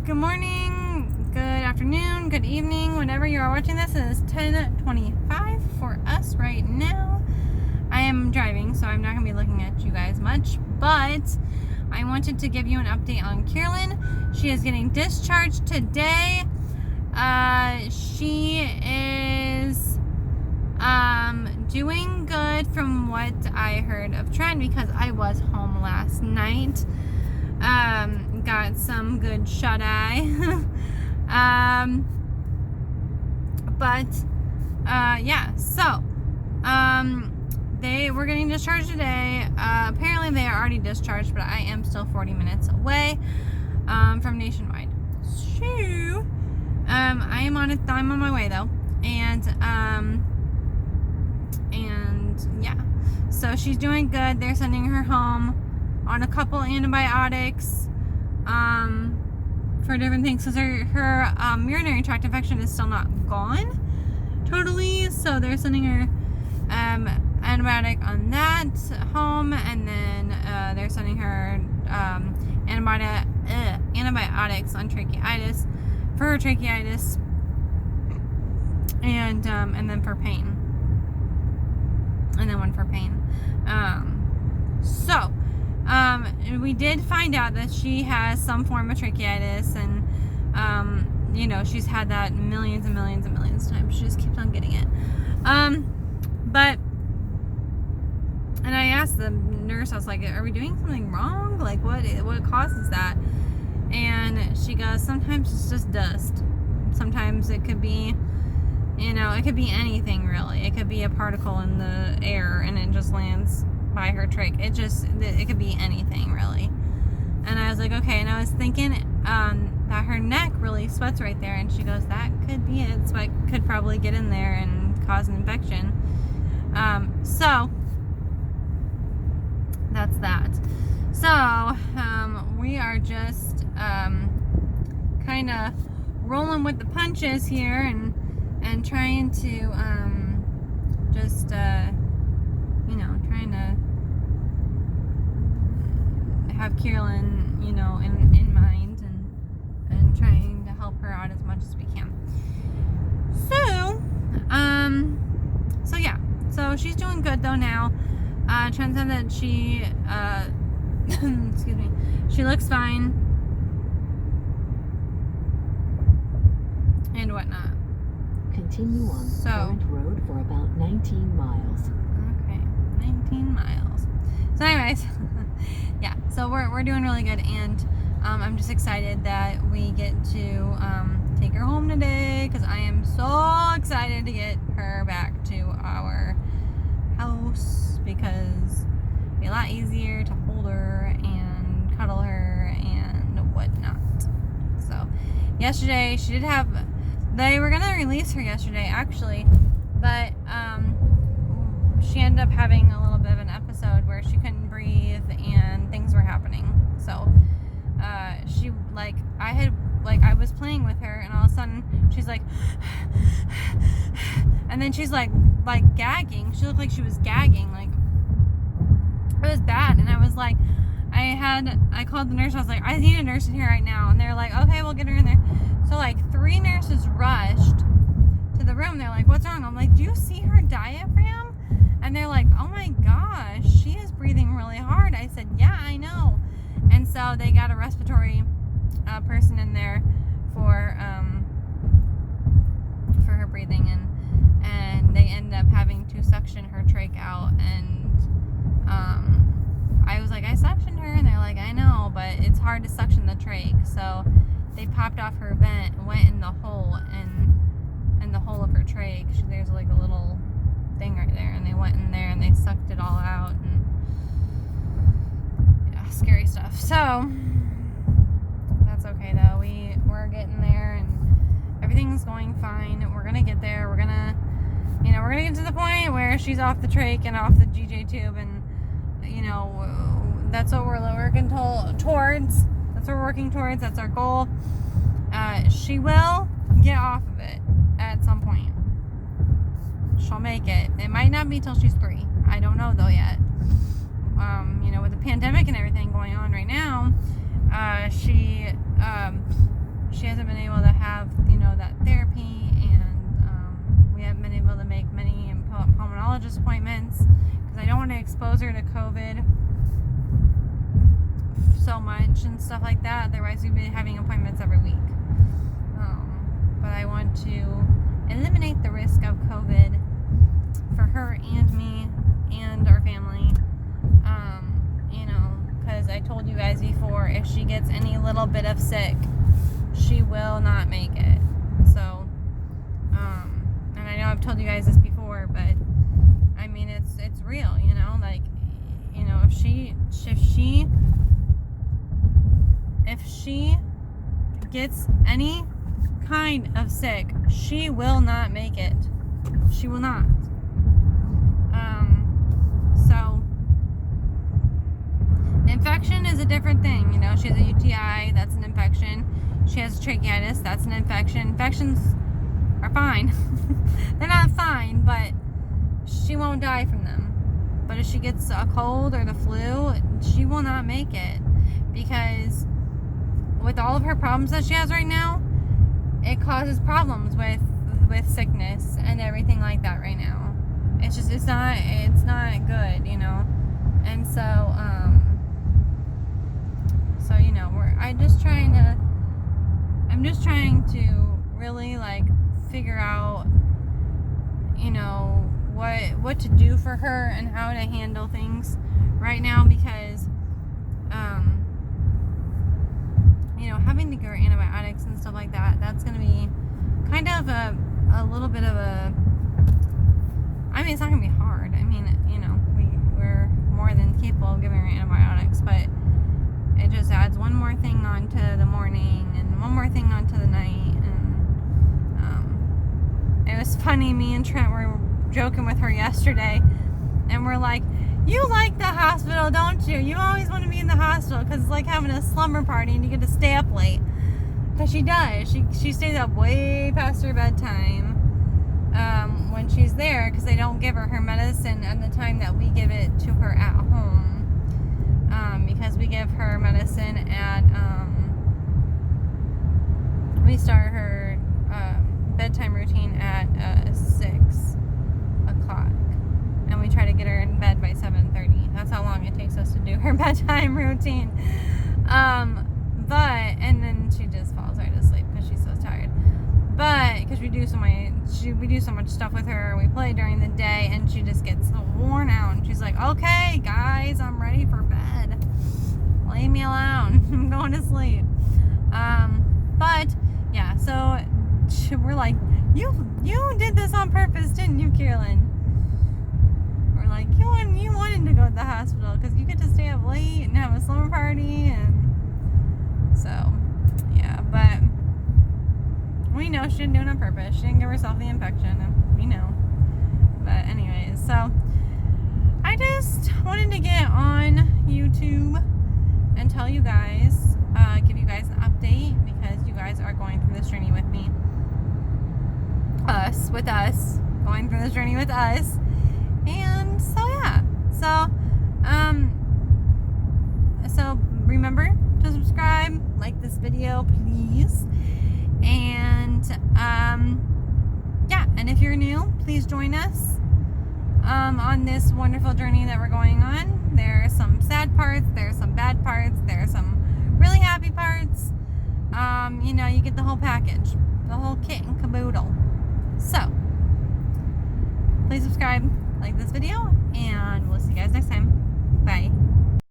Good morning, good afternoon, good evening, whenever you are watching this. It is 10:25 for us right now. I am driving, so I'm not going to be looking at you guys much, but I wanted to give you an update on Kierlyn. She is getting discharged today. She is doing good from what I heard of Trent, because I was home last night. Got some good shut-eye. Yeah, so they were getting discharged today. Apparently they are already discharged, but I am still 40 minutes away from Nationwide. So I'm on my way though, and yeah, so she's doing good. They're sending her home on a couple antibiotics for different things, because her urinary tract infection is still not gone totally, so they're sending her antibiotic on that home, and then they're sending her antibiotics on tracheitis for her tracheitis, and then for pain, and then one for pain. We did find out that she has some form of tracheitis, and she's had that millions and millions and millions of times. She just keeps on getting it. And I asked the nurse, I was like, are we doing something wrong? Like, what causes that? And she goes, sometimes it's just dust. Sometimes it could be, it could be anything really. It could be a particle in the air and it just lands by her trach. It could be anything really. And I was like, okay. And I was thinking that her neck really sweats right there, and she goes, that could be it. Sweat could probably get in there and cause an infection. So that's that. So we are just kind of rolling with the punches here, and trying to trying to have Kierlyn, in mind, and trying to help her out as much as we can. So yeah. So she's doing good though now. Trent said that she excuse me, she looks fine and whatnot. Continue on the current road for about 19 miles. Okay, 19 miles. So anyways, yeah, so we're doing really good, and I'm just excited that we get to take her home today, because I am so excited to get her back to our house, because it'll be a lot easier to hold her and cuddle her and whatnot. So yesterday they were gonna release her yesterday actually, but she ended up having a little bit of an episode where she couldn't breathe and things were happening. So I was playing with her, and all of a sudden she's like and then she's like gagging. She looked like she was gagging. Like, it was bad. And I was like, I called the nurse. I was like, I need a nurse in here right now. And they're like, okay, we'll get her in there. So 3 nurses rushed to the room. They're like, what's wrong? I'm like, do you see her diaphragm? And they're like, oh my gosh, she is breathing really hard. I said, yeah, I know. And so they got a respiratory person in there for her breathing, and they ended up having to suction her trach out. And I was like, I suctioned her, and they're like, I know, but it's hard to suction the trach. So they popped off her vent and went in the hole, in the hole of her trach. There's like a little thing right there, and they went in there and they sucked it all out, and yeah, scary stuff. So that's okay though. We're getting there, and everything's going fine. We're gonna get there. We're gonna get to the point where she's off the trach and off the GJ tube, and that's what we're working towards. That's what we're working towards. That's our goal. She will get off of it at some point. She'll make it. It might not be till she's 3. I don't know though yet. With the pandemic and everything going on right now, she exposure to COVID so much and stuff like that. Otherwise, we'd be having appointments every week. But I want to eliminate the risk of COVID for her and me and our family. Because I told you guys before, if she gets any little bit of sick, she will not make it. So, and I know I've told you guys this before, but I mean, it's real, like, if she gets any kind of sick, she will not make it. She will not. So infection is a different thing. She has a UTI, that's an infection. She has tracheitis, that's an infection. Infections are fine. They're not fine, but she won't die from them. But if she gets a cold or the flu, she will not make it, because with all of her problems that she has right now, it causes problems with sickness and everything like that right now. It's just, it's not good, and so I'm just trying to really like figure out, what to do for her and how to handle things right now, because having to give her antibiotics and stuff like that, that's going to be kind of a little bit of a, I mean, it's not going to be hard. I mean, we're more than capable of giving her antibiotics, but it just adds one more thing onto the morning and one more thing onto the night. And it was funny, me and Trent were joking with her yesterday, and we're like, you like the hospital, don't you? You always want to be in the hospital because it's like having a slumber party and you get to stay up late. Because she does. She stays up way past her bedtime when she's there, because they don't give her medicine at the time that we give it to her at home. Because we give her medicine at, we start her bedtime routine at 6 o'clock. And we try to get her in bed by 7:30. That's how long it takes us to do her bedtime routine. And then she just falls right asleep because she's so tired. But because we do so much stuff with her, we play during the day, and she just gets so worn out. And she's like, "Okay, guys, I'm ready for bed. Leave me alone. I'm going to sleep." But yeah, so we're like, you did this on purpose, didn't you, Carolyn? Like, you wanted to go to the hospital because you get to stay up late and have a slumber party, and so yeah, but we know she didn't do it on purpose. She didn't give herself the infection, and we know. But anyways, so I just wanted to get on YouTube and tell you guys, give you guys an update, because you guys are going through this journey with me. Going through this journey with us. And so yeah, so remember to subscribe, like this video, please, and yeah, and if you're new, please join us on this wonderful journey that we're going on. There are some sad parts, there are some bad parts, there are some really happy parts. You get the whole package, the whole kit and caboodle. So please subscribe, like this video, and we'll see you guys next time.